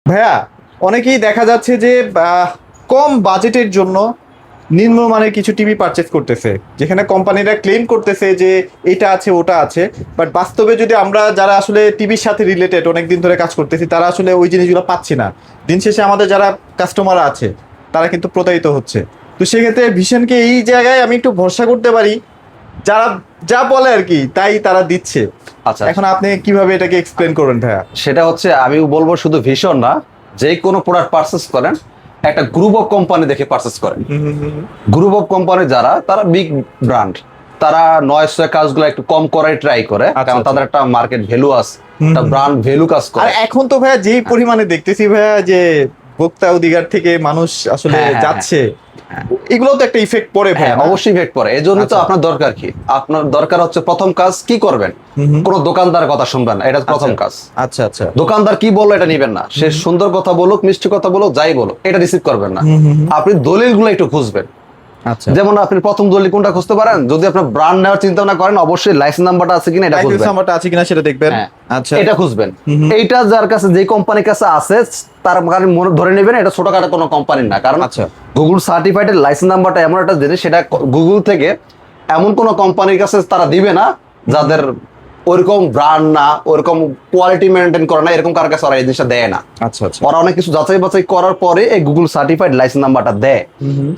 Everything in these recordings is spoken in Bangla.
ভাইয়া, অনেকেই দেখা যাচ্ছে যে কম বাজেটের জন্য নিম্নমানের কিছু টিভি পারচেজ করতেছে, যেখানে কোম্পানিরা ক্লেম করতেছে যে এটা আছে ওটা আছে, বাট বাস্তবে যদি আমরা যারা আসলে টিভির সাথে রিলেটেড অনেকদিন ধরে কাজ করতেছি তারা আসলে ওই জিনিসগুলো পাচ্ছি না। দিন শেষে আমাদের যারা কাস্টমার আছে তারা কিন্তু প্রতারিত হচ্ছে। তো সেক্ষেত্রে ভিশনকে এই জায়গায় আমি একটু ভরসা করতে পারি, যারা যা বলে আর কি তাই তারা দিচ্ছে। আচ্ছা, এখন আপনি কিভাবে এটাকে এক্সপ্লেন করবেন ভাইয়া? সেটা হচ্ছে আমি বলবো শুধু ভীষণ না, যে কোনো প্রোডাক্ট পারচেস করেন একটা গ্রুপ অফ কোম্পানি দেখে পারচেস করেন। গ্রুপ অফ কোম্পানি যারা, তারা বিগ ব্র্যান্ড, তারা নয়েস কাজগুলো একটু কম করাই ট্রাই করে, কারণ তাদের একটা মার্কেট ভ্যালু আছে, একটা ব্র্যান্ড ভ্যালু কাজ করে। আর এখন তো ভাইয়া যেই পরিমাণে দেখতেছি ভাইয়া যে ভোক্তা অধিকার থেকে মানুষ আসলে যাচ্ছে, এগুলো তো একটা ইফেক্ট পড়ে ভাই। অবশ্যই ইফেক্ট পড়ে। এই জন্য তো আপনার দরকার কি, আপনার দরকার হচ্ছে প্রথম কাজ কি করবেন, কোন দোকানদার কথা শুনবেন না, এটা প্রথম কাজ। আচ্ছা আচ্ছা, দোকানদার কি বললো এটা নিবেন না, সে সুন্দর কথা বলুক, মিষ্টি কথা বলুক, যাই বলুক, এটা রিসিভ করবেন না। আপনি দলিলগুলো একটু খুঁজবেন। আচ্ছা, যেমন আপনি প্রথম দলিল কোনটা খুঁজতে পারেন, যদি আপনার ব্র্যান্ড নেওয়ার চিন্তা ভাবনা করেন, অবশ্যই লাইসেন্স নাম্বারটা আছে কিনা এটা খুঁজবেন। নাম্বারটা আছে কিনা সেটা দেখবেন। আচ্ছা, এটা খুঁজবেন। এইটা যার কাছে, যে কোম্পানির কাছে আছে, তার মনে ধরে নেবেন এটা ছোটখাটো কোনো কোম্পানির না। কারণ আচ্ছা, গুগল সার্টিফাইডের লাইসেন্স নাম্বারটা এমন একটা জিনিস, সেটা গুগল থেকে এমন কোনো কোম্পানির কাছে তারা দিবে না যাদের ওইরকম ব্র্যান্ড না, ওইরকম কোয়ালিটি মেনটেন করে না, এরকম কার কাছে ওরা এই জিনিসটা দেয় না। আচ্ছা আচ্ছা, ওরা অনেক কিছু যাচাই বাছাই করার পরে এই গুগল সার্টিফাইড লাইসেন্স নাম্বারটা দেয়।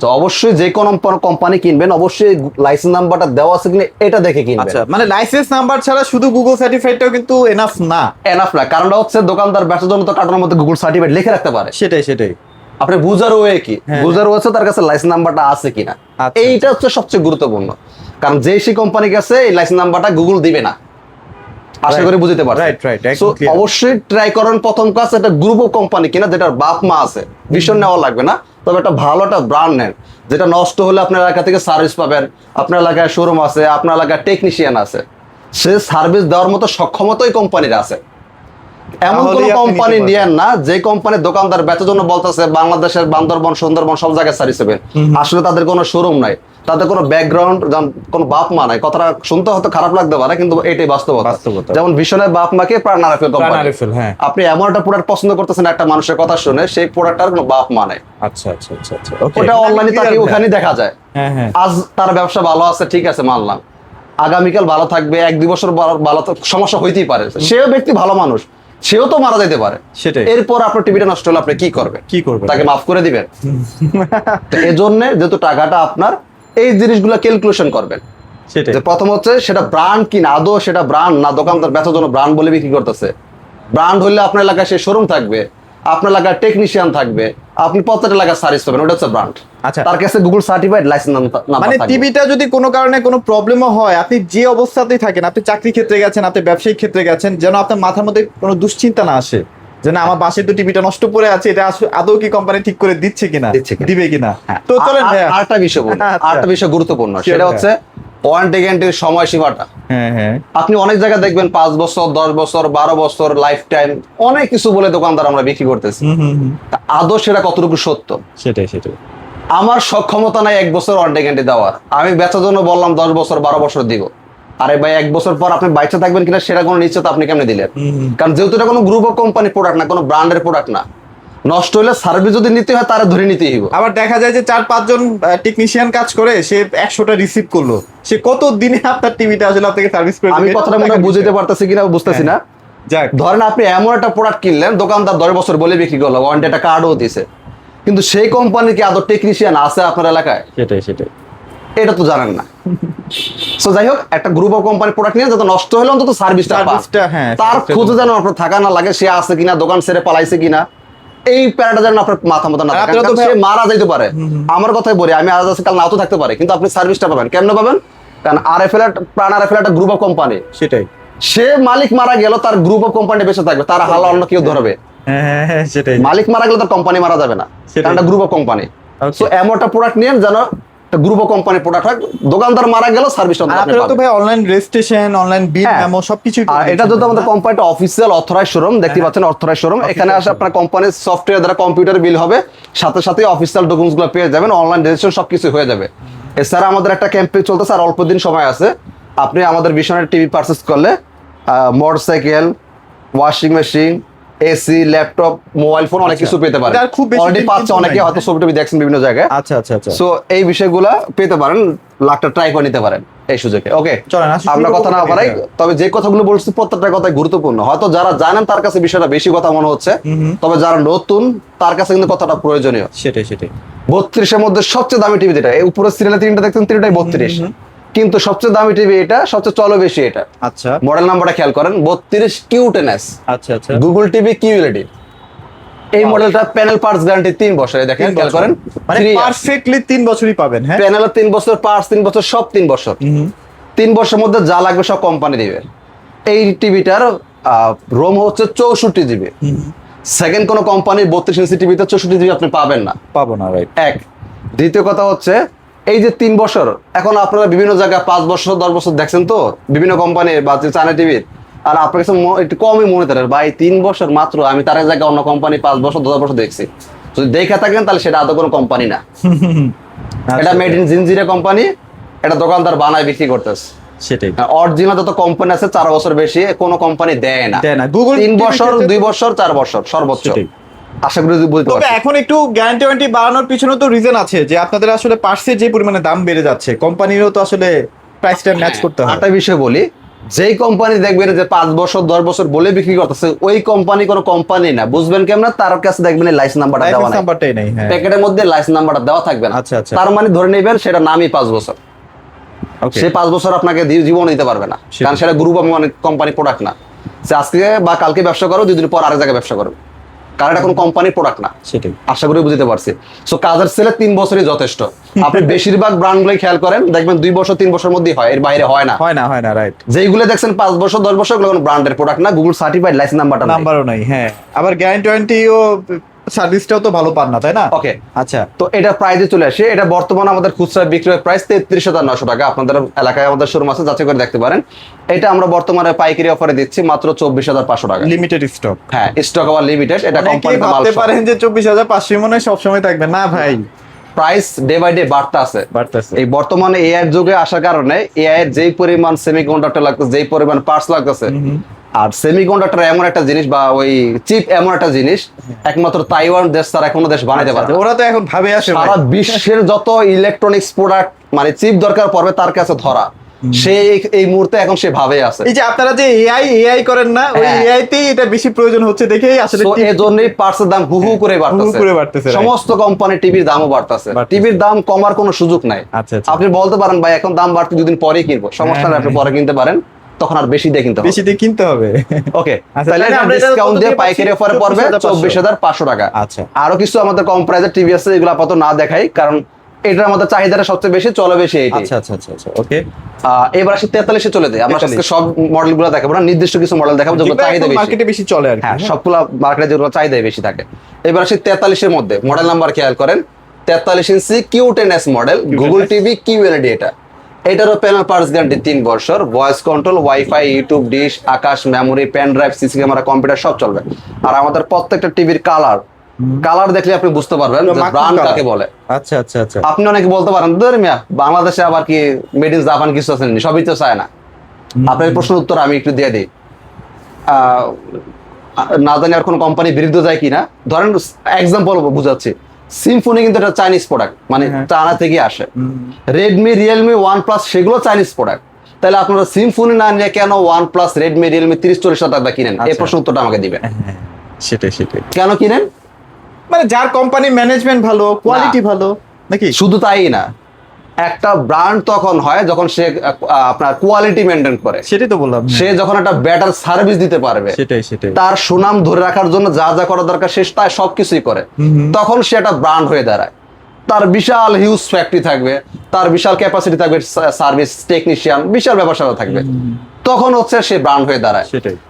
তো অবশ্যই যে কোনো কোম্পানি কিনবেন, অবশ্যই লাইসেন্স নাম্বারটা দেওয়া আছে কিনা এটা দেখে কিনবেন। আচ্ছা, মানে লাইসেন্স নাম্বার ছাড়া শুধু গুগল সার্টিফাইডটাও কিন্তু এনাফ না। এনাফ না, কারণটা হচ্ছে দোকানদার ব্যবসার জন্য তো কার্টুনের মধ্যে গুগল সার্টিফাইড লিখে রাখতে পারে। সেটাই সেটাই, আপনি বুঝার ওয়ে কি, বুঝার হচ্ছে তার কাছে লাইসেন্স নাম্বারটা আছে কিনা। এইটা হচ্ছে সবচেয়ে গুরুত্বপূর্ণ, কারণ যে সেই কোম্পানির কাছে এই লাইসেন্স নাম্বারটা গুগল দিবে না। আশা করি বুঝতে পারছেন। রাইট রাইট, সো অবশ্যই ট্রাই করেন প্রথম কাজ একটা গ্রুপ অফ কোম্পানি কিনা যেটার বাপ মা আছে। ভীষণ নেওয়া লাগবে না, তবে একটা ভালো একটা ব্র্যান্ড নেন, যেটা নষ্ট হলে আপনার এলাকা থেকে সার্ভিস পাবেন, আপনার এলাকায় শোরুম আছে, আপনার এলাকায় টেকনিশিয়ান আছে, সে সার্ভিস দেওয়ার মতো সক্ষমতা ওই কোম্পানির আছে। এমন কোন কোম্পানি নিয়েন না যে কোম্পানির দোকানদার বেচার জন্য বলতেছে বাংলাদেশের বান্দরবন, সুন্দরবন সব জায়গায় সার্ভিস দেবেন, আসলে তাদের কোনো শোরুম নাই, তাদের কোনো ব্যাকগ্রাউন্ড, কোনো বাপ মা নাই। কথাটা শুনতে হয়তো খারাপ লাগতে পারে, কিন্তু এটাই বাস্তবতা। যেমন ভীষণের বাপ মাকে প্রাণ আরাফেল কোম্পানি। আপনি এমন একটা প্রোডাক্ট পছন্দ করতেছেন একটা মানুষের কথা শুনে, সেই প্রোডাক্টটার কোনো বাপ মা নাই। আচ্ছা আচ্ছা আচ্ছা আচ্ছা, ওটা অনলাইনে তাকে ওখানে দেখা যায়। আজ তার ব্যবসা ভালো আছে, ঠিক আছে মানলাম, আগামীকাল ভালো থাকবে, 1-2 বছর ভালো সমস্যা হইতেই পারে, সেও ব্যক্তি ভালো মানুষ, সেও তো মারা যেতে পারে। সেটাই, এরপর আপনার টিভিটা নষ্ট হলে আপনি কি করবেন? তাকে মাফ করে দিবেন? এই জন্য যেহেতু টাকাটা আপনার, এই জিনিসগুলো ক্যালকুলেশন করবেন। সেটাই, প্রথম হচ্ছে সেটা ব্র্যান্ড কিনা, আদৌ সেটা ব্র্যান্ড না দোকানদার বেচার জন্য ব্র্যান্ড বলে বিক্রি করতেছে। ব্র্যান্ড হলে আপনার এলাকায় সে শোরুম থাকবে, আপনার এলাকায় টেকনিশিয়ান থাকবে, আপনি প্রত্যেকটা এলাকায় সার্ভিস পাবেন, ওটা হচ্ছে ব্র্যান্ড। আচ্ছা, তার কাছে গুগল সার্টিফাইড লাইসেন্স নাম্বার। মানে টিভিটা যদি কোনো কারণে কোনো প্রবলেমও হয়, আপনি যে অবস্থাতেই থাকেন, আপনি চাকরি ক্ষেত্রে গেছেন, আপনি ব্যবসায়িক ক্ষেত্রে গেছেন, যেন আপনার মাথার মধ্যে কোনো দুশ্চিন্তা না আসে যে না আমার বাসে তো টিভিটা নষ্ট পড়ে আছে, এটা আদৌ কি কোম্পানি ঠিক করে দিচ্ছে কিনা, দিবে কিনা। তো চলেন ভাইয়া আরেকটা বিষয় বলুন, আরেকটা বিষয় গুরুত্বপূর্ণ, সেটা হচ্ছে ওয়ারেন্টি গ্যারান্টির সময়সীমাটা। আপনি অনেক জায়গায় দেখবেন 5 বছর, 10 বছর, 12 বছর, লাইফ টাইম, অনেক কিছু বলে দোকানদার আমরা বিক্রি করতেছি। আদৌ সেটা কতটুকু সত্য? সেটাই সেটাই, আমার সক্ষমতা নাই 1 বছর ওয়ারেন্টি গ্যারান্টি দেওয়ার, আমি বেচার জন্য বললাম 10 বছর 12 বছর দিব। আরে ভাই, 1 বছর পর আপনি বাইচে থাকবেন কিনা সেটা কোনো নিশ্চয়তা আপনি কেমনে দিলেন? কারণ যেহেতু এটা কোনো গ্রুপ অফ কোম্পানি প্রোডাক্ট না, কোনো ব্র্যান্ডের প্রোডাক্ট না, নষ্ট হলে সার্ভিস যদি নিতে হয় তারা ধরে নিতেই হবে। আবার দেখা যায় যে 4-5 জন টেকনিশিয়ান কাজ করে, সে 100টা রিসিভ করলো, সে কত দিনে আপনার টিভিটা আসলে আপনাকে সার্ভিস করে? আমি কথাটা মনে বুঝতে পারতেছি কিনা বুঝতেছি না। যাক, ধরেন আপনি এমন একটা প্রোডাক্ট কিনলেন, দোকানদার 10 বছর বলে বিক্রি করলো, ওয়ারেন্টি একটা কার্ডও দিছে, কিন্তু সেই কোম্পানির কি আদৌ টেকনিশিয়ান আছে আপনার এলাকায়? সেটাই সেটাই, এটা তো জানেন না। সো যাই হোক, একটা গ্রুপ অফ কোম্পানি প্রোডাক্ট নিয়ে যাতে নষ্ট হলে অন্তত সার্ভিসটা তার খুঁজে যেন আপনার থাকা না লাগে, সে আছে কিনা, দোকান ছেড়ে পালাইছে কিনা, এই প্যারাটা যেন আপনার মাথা মতো না থাকে। সে মারা যাইতে পারে, আমার কথাই বলি, আমি আজ আছে কাল নাও তো থাকতে পারে, কিন্তু আপনি সার্ভিসটা পাবেন। কেমনে পাবেন? কারণ প্রাণ আরএফএল একটা গ্রুপ অফ কোম্পানি। সেটাই, সে মালিক মারা গেল, তার গ্রুপ অফ কোম্পানি বেঁচে থাকবে, তার হাল অন্য কেউ ধরবে। সেটাই, মালিক মারা গেলে তার কোম্পানি মারা যাবে না, কারণ একটা গ্রুপ অফ কোম্পানি। সো এমন একটা প্রোডাক্ট নিয়ে যেন গ্রুপ অফ কোম্পানি প্রোডাক্ট হয়, দোকানদার মারা গেল সার্ভিসটা আপনি পাবেন। তো ভাই অনলাইন রেজিস্ট্রেশন, অনলাইন বিল মেমো সবকিছু, আর এটা যদি আমাদের কোম্পানিটা অফিশিয়াল অথরাইজ শোরুম, দেখতে পাচ্ছেন অথরাইজ শোরুম, এখানে আসে আপনার কোম্পানির সফটওয়্যার দ্বারা কম্পিউটার বিল হবে, সাথে সাথে অফিশিয়াল ডকুমেন্টসগুলো পেয়ে যাবেন, অনলাইন রেজিস্ট্রেশন সবকিছু হয়ে যাবে। এছাড়া আমাদের একটা ক্যাম্পেইন চলতেছে, আর অল্প দিন সময় আছে। আপনি আমাদের ভিশনের টিভি পারচেজ করলে motorcycle, washing machine, AC, laptop, mobile phone অনেক কিছু পেতে পারেন। এটা খুব বেশি অলরেডি দিন পাচ্ছে, কিন্তু অনেকে নাই। হয়তো ছবি টবি দেখছেন বিভিন্ন জায়গায়। আচ্ছা আচ্ছা আচ্ছা। সো এই বিষয়গুলো পেতে পারেন, লাখটা ট্রাই করে নিতে পারেন এই সুযোগে। ওকে, চলেন আসি আমরা শুরু কথা না করবো বাড়াই, এটা। তবে যে কথাগুলো বলছি প্রত্যেকটা কথাই গুরুত্বপূর্ণ। হয়তো যারা জানেন তার কাছে বিষয়টা বেশি কথা মনে হচ্ছে, তবে যারা নতুন তার কাছে কিন্তু কথাটা প্রয়োজনীয়। সেটাই সেটাই। 32-এর মধ্যে সবচেয়ে দামি টিভি যেটা, এই উপরে সিরিয়ালে তিনটা দেখছেন, তিনটাই 32, কিন্তু সবচেয়ে দামি টিভি এটা, সবচেয়ে চলো বেশি এটা। আচ্ছা মডেল নাম্বারটা খেয়াল করেন, 32 Q10s, আচ্ছা আচ্ছা। Google TV QLED। এই মডেলটা প্যানেল পার্টস গ্যারান্টি 3 বছর, দেখেন খেয়াল করেন, মানে পারফেক্টলি 3 বছরই পাবেন। হ্যাঁ, প্যানেল 3 বছর, পার্টস 3 বছর, সব 3 বছর। 3 বছরের মধ্যে যা লাগবে সব কোম্পানি দিবে। এই টিভিটার রোম হচ্ছে 64 জিবি। সেকেন্ড কোন কোম্পানির 32 ইঞ্চি টিভিতে 64 জিবি আপনি পাবেন না, পাবো না, রাইট। এক। দ্বিতীয় কথা হচ্ছে এই যে 3 বছর, এখন আপনারা বিভিন্ন জায়গায় 5 বছর 10 বছর দেখছেন তো বিভিন্ন কোম্পানির বা চায়না টিভির, আর আপনার কাছে একটু কমই মনে থাকে ভাই 3 বছর মাত্র, আমি তার জায়গায় অন্য কোম্পানি 5 বছর 10 বছর দেখছি। যদি দেখে থাকেন তাহলে সেটা আদৌ কোনো কোম্পানি না, এটা মেড ইন জিনজিরা কোম্পানি, এটা দোকানদার বানায় বিক্রি করতেছে। সেটাই। অরিজিনাল যত কোম্পানি আছে 4 বছর বেশি কোনো কোম্পানি দেয় না। গুগল 3 বছর 2 বছর 4 বছর সর্বোচ্চ। আশা করি বুঝতে তবে পারছেন। এখন একটু গ্যারান্টি ওয়ারেন্টি বাড়ানোর পিছনে তো রিজন আছে যে আপনাদের আসলে পার্টসের যে পরিমাণে দাম বেড়ে যাচ্ছে, কোম্পানিরও তো আসলে প্রাইসটা ম্যাচ করতে হয়। একটা বিষয় বলি, যেই কোম্পানি দেখবেন যে 5 বছর 10 বছর বলে বিক্রি করতেছে, ওই কোম্পানি কোনো কোম্পানি না। বুঝবেন কেমন? তার কাছে দেখবেন লাইসেন্স নাম্বারটা দেওয়া নাই, নাম্বারটাই নাই। হ্যাঁ, প্যাকেটের মধ্যে লাইসেন্স নাম্বারটা দেওয়া থাকবে না। আচ্ছা আচ্ছা। তার মানে ধরে নেবেন সেটা নামই 5 বছর। ওকে। সে 5 বছর আপনাকে জীবন দিতে পারবে না, কারণ সেটা গ্রুপ অনেক কোম্পানি প্রোডাক্ট না। সে আজকে বা কালকে ব্যবসা করো, 2 দিন পর আরেক জায়গায় ব্যবসা করো, কারণ এটা কোনো কোম্পানির প্রোডাক্ট না। সেটাই। আশা করি বুঝতে পারছি। সো কাজের সেলে 3 বছরই যথেষ্ট। আপনি বেশিরভাগ ব্র্যান্ডগুলোই খেয়াল করেন, দেখবেন 2 বছর 3 বছর মধ্যেই হয়, এর বাইরে হয় না। হয় না, রাইট। যেইগুলো দেখছেন 5 বছর 10 বছর, ওগুলো কোনো ব্র্যান্ডের প্রোডাক্ট না, গুগল সার্টিফাইড লাইসেন্স নাম্বারও নাই। হ্যাঁ, আবার গ্যারান্টি ওয়ারেন্টিও সার্ভিসটাও তো ভালো পান না, তাই না? ওকে, আচ্ছা। তো এটা প্রাইসে চলে আসে। এটা বর্তমানে আমাদের খুচরা বিক্রয় প্রাইস 33,900 টাকা। আপনাদের এলাকায় আমাদের শোরুম আছে, যাচাই করে দেখতে পারেন। এটা আমরা বর্তমানে পাইকারি অফারে দিচ্ছি মাত্র 24,500 টাকা। Limited stock. হ্যাঁ, স্টক আবার লিমিটেড। এটা কোম্পানি ভাবতে পারেন যে 24,500 মনে হয় সবসময় থাকবে না ভাই, প্রাইস ডে বাই ডে বাড়তেছে। এই বর্তমানে এআই এর যুগে আসার কারণে এআই এর যেই পরিমাণ সেমিকন্ডাক্টর লাগতেছে, যেই পরিমাণ পার্টস লাগতেছে, আর সেমিকন্ডাক্টর এমন একটা জিনিস বা ওই চিপ এমন একটা জিনিস, একমাত্র তাইওয়ান দেশ ছাড়া কোনো দেশ বানাইতে পারে না। ওরা তো এখন ভাবে আসে সারা বিশ্বের যত ইলেকট্রনিক্স প্রোডাক্ট মানে চিপ দরকার পড়বে তার কাছে ধরা, সে এই মুহূর্তে এখন সে ভাবে আছে। এই যে আপনারা যে এআই করেন না, ওই এআই তেই এটা বেশি প্রয়োজন হচ্ছে দেখেই আসলে এই জন্যই পার্টসের দাম হু করে বাড়তেছে। সমস্ত কোম্পানি টিভির দামও বাড়তেছে। টিভির দাম কমার কোনো সুযোগ নাই। আপনি বলতে পারেন ভাই এখন দাম বাড়তে 2 দিন পরে কিনবো, সমস্যা নাই, আপনি পরে কিনতে পারেন, তখন আর বেশি দিয়ে কিনতে হবে। ওকে, তাহলে আমরা ডিসকাউন্ট দিয়ে পাইকারি অফারে পড়বে 24,500 টাকা। আচ্ছা, আরো কিছু আমাদের কম প্রাইসের টিভি আছে, এগুলো আপাতত না দেখাই, কারণ এটার আমাদের চাহিদাটা সবচেয়ে বেশি, চলে বেশি এইটা। আচ্ছা আচ্ছা আচ্ছা আচ্ছা, ওকে। এবার আসি 43-এ চলে যাই। আমরা আজকে সব মডেলগুলো দেখাবো না, নির্দিষ্ট কিছু মডেল দেখাবো যেগুলো চাহিদা বেশি, মার্কেটে বেশি চলে আর কি। হ্যাঁ, সবগুলো মার্কেটে যেগুলো চাহিদা বেশি থাকে। এবার আসি 43-এর মধ্যে, মডেল নাম্বার খেয়াল করেন, 43 inch Q10s model, Google TV QLED। এটারও প্যানেল পার্টস গ্যারান্টি 3 বছর, voice control, wifi, YouTube, dish, Akash, memory, pen drive, CC camera, computer সব চলবে। আর আমাদের প্রত্যেকটা টিভির কালার দেখলে আপনি বুঝতে পারবেন যে ব্র্যান্ড কাকে বলে। আচ্ছা আচ্ছা আচ্ছা। আপনি অনেকে বলতে পারেন ধরে মিয়া বাংলাদেশে আবার কি মেড ইন জাপান কিছু আছে, সবই তো চায় না। আপনার প্রশ্নের উত্তর আমি একটু দিয়ে দিই, না জানি আর কোন কোম্পানি বিরুদ্ধে যায় কিনা। ধরেন এক্সাম্পল বুঝাচ্ছি, সিম্ফনি কিন্তু এটা চাইনিজ প্রোডাক্ট, মানে চায়না থেকে আসে। রেডমি, রিয়েলমি, OnePlus সেগুলো চাইনিজ প্রোডাক্ট। তাহলে আপনারা সিম্ফনি না নিয়ে কেন OnePlus, রেডমি, রিয়েলমি 30-40 টাকা কিনেন? এই প্রশ্ন উত্তরটা আমাকে দিবেন। সেটাই কেন কিনেন? মানে যার কোম্পানি ম্যানেজমেন্ট ভালো, কোয়ালিটি ভালো নাকি? শুধু তাই না, একটা ব্র্যান্ড তখন হয় যখন সে আপনার কোয়ালিটি মেনটেন করে। সেটাই তো বললাম, সে যখন একটা বেটার সার্ভিস দিতে পারবে, সেটাই তার সুনাম ধরে রাখার জন্য যা যা করা দরকার সে তাই সবকিছুই করে, তখন সে একটা ব্র্যান্ড হয়ে দাঁড়ায়। তার বিশাল হিউজ ফ্যাক্টরি থাকবে, তার বিশাল ক্যাপাসিটি থাকবে, সার্ভিস টেকনিশিয়ান, বিশাল ব্যবসা থাকবে, তখন হচ্ছে সে ব্র্যান্ড হয়ে দাঁড়ায়।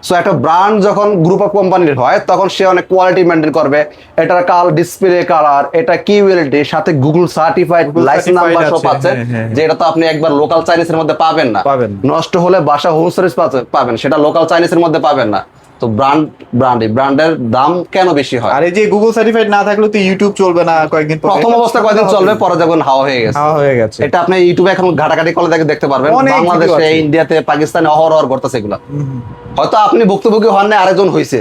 সো একটা ব্র্যান্ড যখন গ্রুপ অফ কোম্পানির হয়, তখন সে অনেক কোয়ালিটি মেনটেন করবে। এটার ডিসপ্লে কালার, এটা QLED, সাথে গুগল সার্টিফাইড লাইসেন্স নাম্বার সব আছে, যেটা তো আপনি একবার লোকাল চাইনিজের মধ্যে পাবেন না। নষ্ট হলে বাসা হোম সার্ভিস পাবেন, সেটা লোকাল চাইনিজের মধ্যে পাবেন না। তো ব্র্যান্ডের দাম কেন বেশি হয়? আর এই যে গুগল সার্টিফাইড না থাকলে তো ইউটিউব চলবে না কয়েকদিন পরে। প্রথম অবস্থা কয়েকদিন চলবে, পরে যখন হাওয়া হয়ে গেছে। এটা আপনি ইউটিউবে এখন ঘাটাঘাটি করলে দেখতে পারবেন, বাংলাদেশে, ইন্ডিয়াতে, পাকিস্তানে অহরহ করতেছে এগুলা। হয়তো আপনি ভুক্তভোগী হন না, আরেকজন হয়েছে,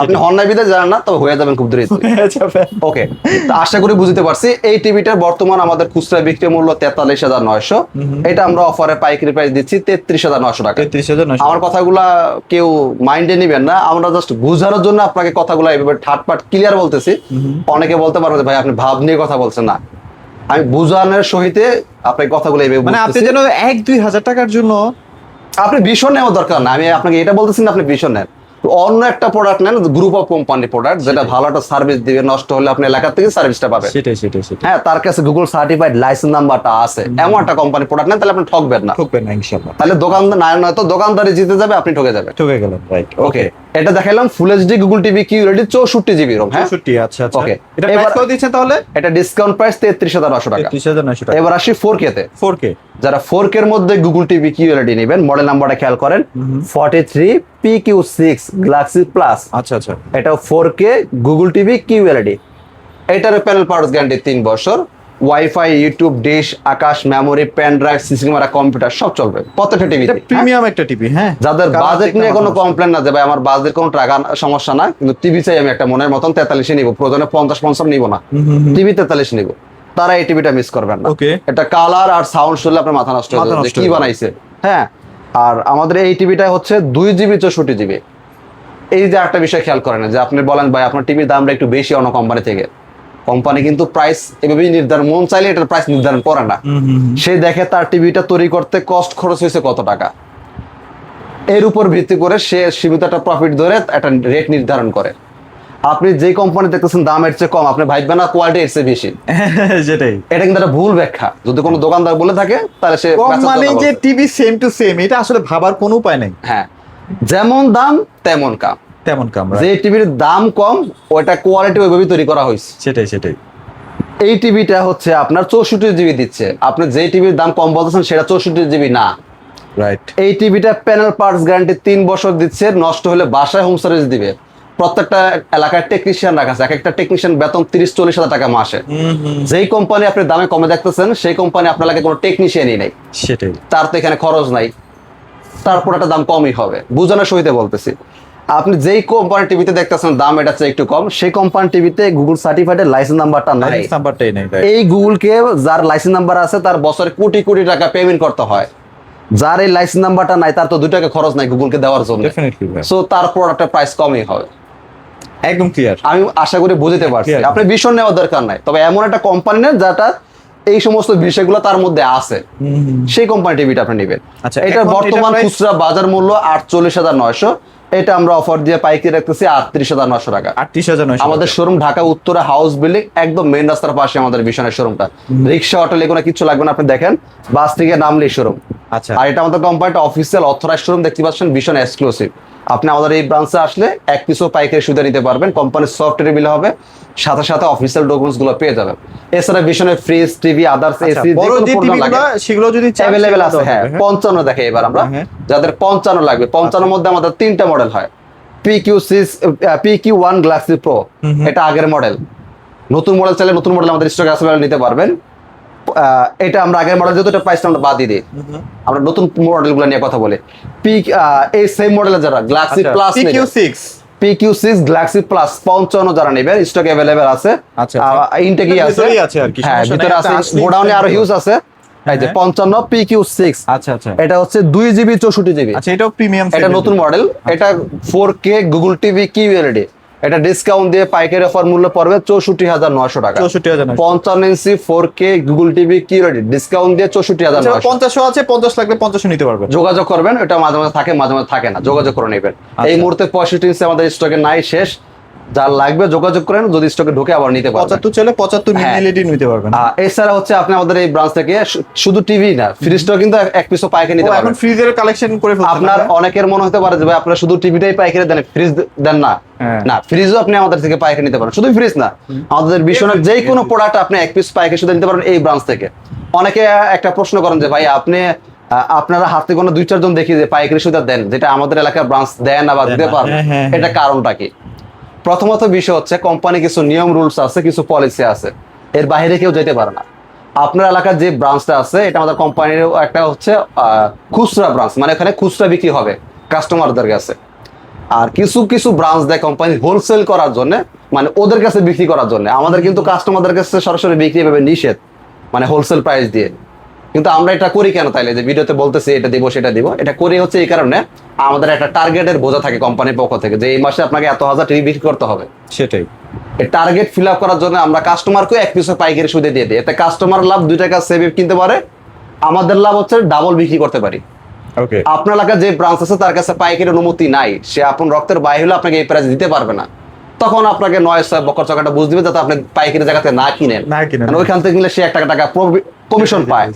আপনি হন্যায় বিদে জানেন না, তবে হয়ে যাবেন খুব দ্রুত। ওকে, তো আশা করি বুঝতে পারছি। এই টিভিটার বর্তমান আমাদের খুচরা বিক্রি মূল্য 43,900, এটা আমরা অফারে পাইকারি প্রাইস দিচ্ছি 33,900 টাকা। 33,900। আমার কথাগুলা কেউ মাইন্ডে নিবেন না, আমরা জাস্ট বোঝানোর জন্য আপনাকে কথাগুলো এইভাবে ঠাটপাট ক্লিয়ার বলতেছি। অনেকে বলতে পারবে যে ভাই আপনি ভাব নিয়ে কথা বলছেন, না, আমি বোঝানোর সহিতে আপনাকে কথাগুলো এইভাবে মানে আপনি যেন 1-2 হাজার টাকার জন্য আপনি ভীষণ নেওয়ার দরকার না। আমি আপনাকে এটা বলতেছি না আপনি ভীষণ নেন, অন্য একটা প্রোডাক্ট নেন, গ্রুপ অফ কোম্পানি প্রোডাক্ট, যেটা ভালো একটা সার্ভিস দিবে, নষ্ট হলে আপনি এলাকা থেকে সার্ভিসটা পাবেন। সেটাই। হ্যাঁ, তার কাছে গুগল সার্টিফাইড লাইসেন্স নাম্বারটা আছে, এমন একটা কোম্পানি প্রোডাক্ট নেন, তাহলে আপনি ঠকবেন না। ইনশাআল্লাহ। তাহলে দোকানদার না, নয়তো দোকানদারি জিতে যাবে, আপনি ঠকে যাবেন। ঠকে গেলেন, রাইট। ওকে, এটা দেখাইলাম full HD Google TV QLED 64 GB ROM. হ্যাঁ 64, আচ্ছা। ওকে, এটা প্রাইস কত দিচ্ছেন তাহলে? এটা ডিসকাউন্ট প্রাইস 33,900 টাকা। 33,900 টাকা। এবার আসি 4K তে। 4K, যারা 4K এর মধ্যে গুগল টিভি কিউএলইডি নেবেন, মডেল নাম্বারটা খেয়াল করেন, 43 PQ6 গ্যালাক্সি প্লাস। আচ্ছা। এটা 4K গুগল টিভি কিউএলইডি। এটার প্যানেল পাওয়ার গ্যারান্টি 3 বছর। Wifi, YouTube, dish, Akash, memory, pen drive, CC camera, computer সব চলবে প্রত্যেকটা টিভি। এটা প্রিমিয়াম একটা টিভি। হ্যাঁ, যাদের বাজেট নিয়ে কোনো কমপ্লেন না, যে ভাই আমার বাজেট কোনো টাকা সমস্যা না, কিন্তু টিভি চাই আমি একটা মনের মতন 43 নিব, প্রয়োজনে 50 নিব না, টিভি 43 নিব, তারা এই টিভিটা মিস করবেন না। ওকে, এটা কালার আর সাউন্ড শুনলে আপনার মাথা নষ্ট হয়ে যাবে, কি বানাইছে। হ্যাঁ, আর আমাদের এই টিভিটা হচ্ছে 2GB 64 জিবি। এই যে একটা বিষয় খেয়াল করেন, যে আপনি বলেন ভাই আপনার টিভির দামটা একটু বেশি অন্য কোম্পানি থেকে, কোম্পানি কিন্তু প্রাইস এভাবেই নির্ধারণ, মন চাইলে এটার প্রাইস নির্ধারণ করে না। সে দেখে তার টিভিটা তৈরি করতে কস্ট খরচ হয়েছে কত টাকা, এর উপর ভিত্তি করে সে সীমিত একটা প্রফিট ধরে একটা রেট নির্ধারণ করে। আপনি যে কোম্পানি দেখতেছেন দাম এর চেয়ে কম, আপনি ভাববেন না কোয়ালিটি এর চেয়ে বেশি। সেটাই। এটা কিন্তু একটা ভুল ব্যাখ্যা। যদি কোনো দোকানদার বলে থাকে তাহলে সে মানে যে টিভি সেম টু সেম, এটা আসলে ভাবার কোনো উপায় নেই। হ্যাঁ, যেমন দাম তেমন কাম। যে টিভির দাম কম, ওটা কোয়ালিটি ওইভাবেই তৈরি করা হয়েছে। সেটাই। এই টিভিটা হচ্ছে আপনার 64 জিবি দিচ্ছে, আপনি যে টিভির দাম কম বলতেছেন সেটা 64 জিবি না। রাইট। এই টিভিটা প্যানেল পার্টস গ্যারান্টি 3 বছর দিচ্ছে, নষ্ট হলে বাসায় হোম সার্ভিস দিবে। প্রত্যেকটা এলাকায় টেকনিশিয়ান রাখা আছে, এক একটা টেকনিশিয়ান বেতন 30-40 হাজার টাকা মাসে। যেই কোম্পানি আপনি দামে কমে দেখতেছেন, সেই কোম্পানি আপনার এলাকায় কোনো টেকনিশিয়ানই নেই। সেটাই। তার তো এখানে খরচ নাই, তারপর একটা দাম কমই হবে। বুঝানোর সহিতে বলতেছি, আপনি যেই কোম্পানি টিভিতে দেখতেছেন দাম এটা চেয়ে একটু কম, সেই কোম্পানি টিভিতে গুগল সার্টিফাইড লাইসেন্স নাম্বারটা নাই। এই গুগলকে যার লাইসেন্স নাম্বার আছে তার বছরে কোটি কোটি টাকা পেমেন্ট করতে হয়। যার এই লাইসেন্স নাম্বারটা নাই তার তো 2 টাকা খরচ নাই গুগলকে দেওয়ার জন্য। সো তার প্রোডাক্টের প্রাইস কমই হবে। একদম ক্লিয়ার। আমি আশা করি বুঝতে পারছি। আপনি ভীষণ নেওয়ার দরকার নাই, তবে এমন একটা কোম্পানি নেন যেটা এই সমস্ত বিষয়গুলো তার মধ্যে আছে, সেই কোম্পানি টিভিটা আপনি নেবেন। আচ্ছা, এটার বর্তমান খুচরা বাজার মূল্য 48,900। এটা আমরা অফার দিয়ে পাইকারি রাখতেছি 38,900 টাকা। 38,900। আমাদের showroom Dhaka Uttara house building, একদম মেইন রাস্তার পাশে আমাদের ভীষণের শোরুমটা। রিক্সা, অটো লেগুনা কিছু লাগবে না, আপনি দেখেন বাস থেকে নামলেই শোরুম। আচ্ছা, আর এটা আমাদের কোম্পানিটা অফিসিয়াল অথরাইজড শোরুম, দেখতে পাচ্ছেন ভীষণ এক্সক্লুসিভ। আপনি আমাদের এই ব্রাঞ্চে আসলে এক পিসও পাইকারি সুবিধা নিতে পারবেন, কোম্পানির সফটওয়্যার বিল হবে, সাথে সাথে অফিসিয়াল ডকুমেন্টস গুলো পেয়ে যাবেন। এছাড়া ভীষণের ফ্রিজ, টিভি, আদার্স এসি বড় যে টিভিগুলো সেগুলো যদি अवेलेबल আছে। হ্যাঁ, 55 দেখে এবার আমরা, যাদের 55 লাগবে, 55 এর মধ্যে আমাদের 3টা মডেল হয়। PQ1 গ্যালাক্সি প্রো, এটা আগের মডেল। নতুন মডেল চাইলে নতুন মডেল আমাদের স্টকে অ্যাভেলেবল নিতে পারবেন। এটা আমরা আগের মডেল যেহেতু এটা প্রাইসটা আমরা বাদ দিয়ে দিই, আমরা নতুন মডেলগুলো নিয়ে কথা বলি। এই সেম মডেলের যারা Galaxy plus PQ6 Galaxy plus 55 যারা নেবেন, স্টকে অ্যাভেলেবল আছে। ইনটেকই আছে, হ্যাঁ ভিতরে আছে, গোডাউনে আরো হিউজ আছে। এই যে 55 PQ6। আচ্ছা। এটা হচ্ছে 2GB 64 জিবি। আচ্ছা, এটাও প্রিমিয়াম, এটা নতুন মডেল। এটা 4K গুগল টিভি কিউএলইডি। এটা ডিসকাউন্ট দিয়ে পাইকারি অফার মূল্য পড়বে 64,900 টাকা। 55 ইঞ্চি 4K Google TV QLED discount দিয়ে 64,900। 50 আছে, 50 লাগলে 50 নিতে পারবেন। যোগাযোগ করবেন, এটা মাঝে মাঝে থাকে, মাঝে মাঝে থাকে না, যোগাযোগ করে নেবেন। এই মুহূর্তে 65 ইঞ্চি আমাদের স্টকে নাই, শেষ। যার লাগবে যোগাযোগ করেন, যদি স্টকে ঢোকে আবার নিতে পারবেন। 75 চলে 75 মিলি নিতে পারবেন। এছাড়া হচ্ছে আপনি আমাদের এই ব্রাঞ্চ থেকে শুধু টিভি না, ফ্রিজটাও কিন্তু এক পিসও পাইকারি নিতে পারবেন। এখন ফ্রিজের কালেকশন করে ফেলতে আপনার অনেকের মনে হতে পারে যে ভাই আপনারা শুধু টিভিটাই পাইকারি দেন, ফ্রিজ দেন না। না, ফ্রিজও আপনি আমাদের থেকে পাইকারি নিতে পারেন। শুধু ফ্রিজ না, আমাদের ভীষণের যে কোনো প্রোডাক্ট আপনি এক পিস পাইকারি শুধু নিতে পারেন এই ব্রাঞ্চ থেকে। অনেকে একটা প্রশ্ন করেন যে ভাই আপনি আপনারা হাতে কোনো 2-4 জন দেখি যে পাইকারি সুবিধা দেন, যেটা আমাদের এলাকার ব্রাঞ্চ দেন না বা দিতে পারেন, এটা কারণটা কি? প্রথমত বিষয় হচ্ছে কোম্পানি কিছু নিয়ম রুলস আছে, কিছু পলিসি আছে, এর বাইরে কেউ যেতে পারে না। আপনার এলাকার যে ব্রাঞ্চটা আছে, এটা আমাদের কোম্পানির একটা হচ্ছে খুচরা ব্রাঞ্চ, মানে এখানে খুচরা বিক্রি হবে কাস্টমারদের কাছে। আর কিছু কিছু ব্রাঞ্চ দেয় কোম্পানি হোলসেল করার জন্য, মানে ওদের কাছে বিক্রি করার জন্য। আমাদের কিন্তু কাস্টমারদের কাছে সরাসরি বিক্রি ভাবে নিষেধ, মানে হোলসেল প্রাইস দিয়ে। কিন্তু আমরা এটা করি কেন তাইলে, যে ভিডিওতে বলতেছি এটা দিব সেটা দিব, এটা করি হচ্ছে এই কারণে আমাদের একটা টার্গেটের বোঝা থাকে কোম্পানির পক্ষ থেকে, যে এই মাসে আপনাকে এত হাজার টিভি বিক্রি করতে হবে। সেটাই, এই টার্গেট ফিল আপ করার জন্য আমরা কাস্টমারকে এক পিসে পাইকারি সুদে দিয়ে দিই। এতে কাস্টমার লাভ 2 টাকা সেভ কিনতে পারে, আমাদের লাভ হচ্ছে ডাবল বিক্রি করতে পারি। ওকে। আপনার এলাকায় যে ব্রাঞ্চ আছে তার কাছে পাইকারি অনুমতি নাই, সে আপন রক্তের বাইরে হলে আপনাকে এই প্রাইস দিতে পারবে না, তখন আপনাকে 9 বকর চকাটা বুঝ দিবে যাতে আপনি পাইকারি জায়গাতে না কিনেন। কারণ ওইখান থেকে কিনলে সে 1 টাকা কমিশন পায়,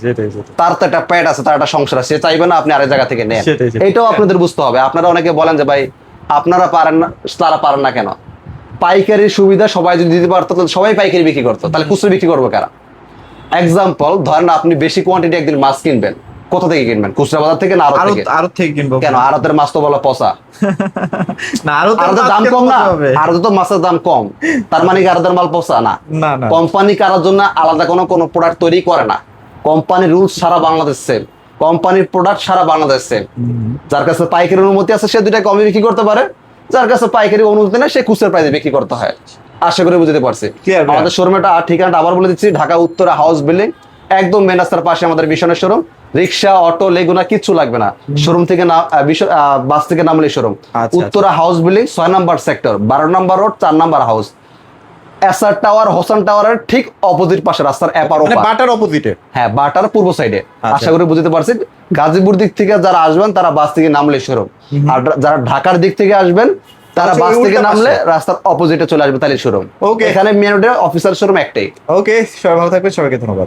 তার তো একটা প্যাড আছে, তার একটা সংসার আছে, সে চাইবে না আপনি আরেক জায়গা থেকে নেন। এটাও আপনাদের বুঝতে হবে। আপনারা অনেকে বলেন যে ভাই আপনারা পারেন না, তারা পারেন না কেন? পাইকারির সুবিধা সবাই যদি দিতে পারতো তাহলে সবাই পাইকারি বিক্রি করতো, তাহলে খুচরো বিক্রি করবো কারা? এক্সাম্পল ধরেন আপনি বেশি কোয়ান্টিটি একদিন মাছ কিনবেন, কোথা থেকে কিনবেন? খুচরা বাজার থেকে না আড়ত থেকে কিনবো? কেন, আড়তের মাছ তো বলা পচা, আড়তের দাম কম না, আড়তে তো মাছের দাম কম, তার মানে কি আড়তের মাল পচা? না। কোম্পানি কারার জন্য আলাদা কোনো প্রোডাক্ট তৈরি করে না। কোম্পানির রুলস সারা বাংলাদেশ সেম, কোম্পানির প্রোডাক্ট সারা বাংলাদেশ সেম। যার কাছে পাইকারি অনুমতি আছে সে 2 টাকা কমে বিক্রি করতে পারে, যার কাছে পাইকারি অনুমতি নেই সে খুচরা প্রাইসে বিক্রি করতে হয়। আশা করি বুঝতে পারছি। আমাদের শোরুমটা ঠিকানাটা আবার বলে দিচ্ছি, ঢাকা উত্তরা হাউস বিল্ডিং, একদম মেন রাস্তার পাশে আমাদের বিশনের শোরুম। রিক্সা, অটো, লেগুনা কিচ্ছু লাগবে না, শোরুম থেকে বাস থেকে নামলে শোরুম। উত্তরা হাউস বিল্ডিং 6 নম্বর সেক্টর, 12 নম্বর রোড, 4 নম্বর হাউস, এসআর টাওয়ার, হোসেন টাওয়ারের ঠিক অপোজিট পাশে, রাস্তার এপার ওপার, বাটার অপোজিটে। হ্যাঁ, বাটার পূর্ব সাইডে। আশা করি বুঝতে পারছি। গাজীপুর দিক থেকে যারা আসবেন তারা বাস থেকে নামলে শোরুম, আর যারা ঢাকার দিক থেকে আসবেন তারা বাস থেকে নামলে রাস্তার অপোজিটে চলে আসবে, তাহলে শোরুম। এখানে মেন রোডে অফিসার শোরুম একটাই। ওকে, সবাই ভালো থাকবেন, সবাইকে ধন্যবাদ।